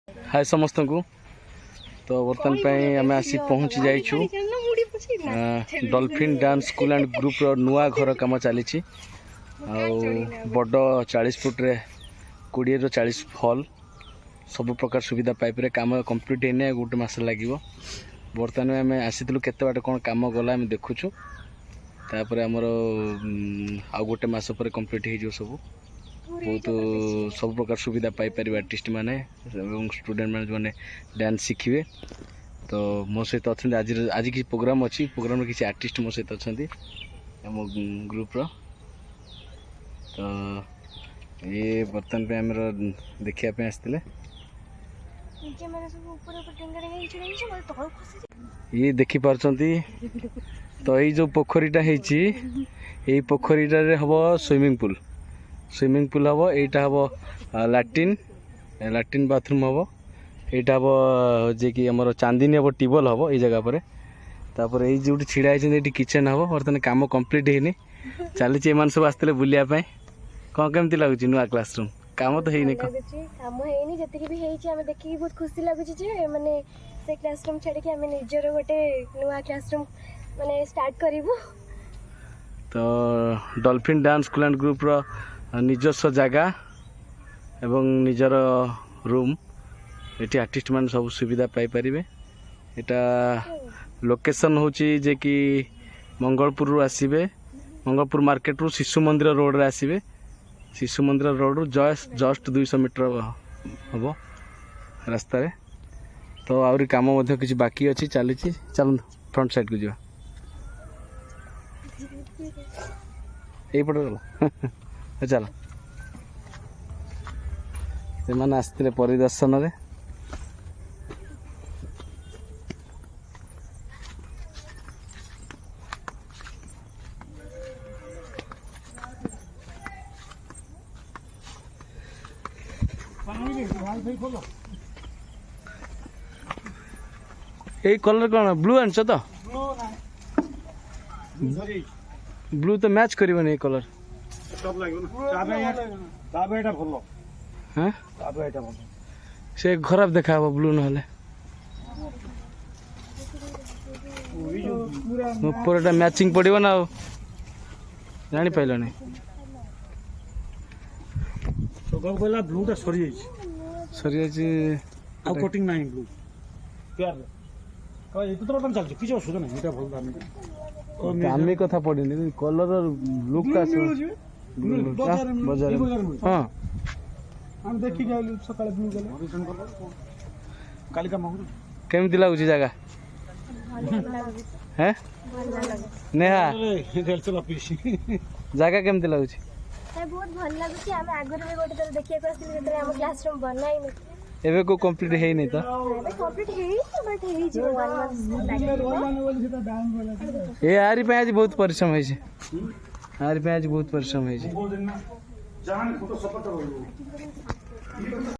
हाय समस्त को तो बर्तमान आम आसी पहुँची जाइछु dolphin dance school and group रो नुआ घर काम चली बड़ 40 फुट रे 20 ରୁ 40 हॉल सब प्रकार सुविधा पाइपर काम कंप्लीट है गोटे मस लगे बर्तमान आम आसी केते बाट कौन काम गला आम देखुछु तापर आमर आ गोटे मस पर कंप्लीट हो सब बहुत सब प्रकार सुविधा पाइपर आर्टिस्ट माने स्टूडेंट मैंने डांस शिखिए तो मो सहित अच्छा आज आज कि प्रोग्राम अच्छी प्रोग्राम किसी आर्टिस्ट मो सहित अच्छा आम ग्रुप रो तो ये बर्तमान पे आम देखा आसते ये देखी पार्टी तो ये जो पोखरीटा है पोखरीटे हम स्विमिंग पूल हम यहाँ हम लैट्रिन बाथरूम हम यहाँ जे कि आम चांदनी हम ट्यूबवेल हम ये जगह पर तापर ये जो छिड़ा है किचन हम बर्तमान काम कंप्लीट है चली एम सब आसते बुलायापी कौन केमती लगुच नुआ क्लासरूम काम तो है काम है जी भी है देखिए बहुत खुशी लगुच माने से क्लासरूम छाड़ी आम निजर गोटे नुआ क्लासरूम माने स्टार्ट करूँ तो dolphin dance school and group रो निजस्व जगह एवं निजर रूम ये आर्टिस्ट मान सब सुविधा पाइपर यहाँ लोकेशन हूँ जे कि मंगलपुर रू आसबे मंगलपुर मार्केट रू शिशु मंदिर रोड रे आसबे शिशु मंदिर रोड रू जस्ट 200 मीटर हम रास्ता रे तो आहरी काम किसी बाकी अच्छी चली चल फ्रंट साइड को जा यहीपटे गला चल से आसते परिदर्शन रे यही कलर कौन ब्लू आनछ तो ब्लू तो मैच कर कलर हाँ से खराब देखा ब्लू ना ऊपर मैचिंग पड़ो ना जानी पाइल ब्लूटा सरी सरी कोटिंग नहीं ब्लू प्यार तो बर्तमान चलছে কিছু অসুবিধা নাই এটা ভালো দামি दामी कथा पड़नी कलर लुक बाजार हाँ हम देखि गइलु सकाळे ब्लू कलर कालिका मंगरू केमती लगुच जगह हैं नेहा रेलचल ऑफिस जगह केमती लगुच बहुत भल लगुच आम आगर भी गोटे थर देखिए आसते आम क्लासरूम बनाई एवं को कंप्लीट है नहीं तो ये आरी पे आज बहुत परिश्रम है आरी पे आज बहुत परिश्रम है।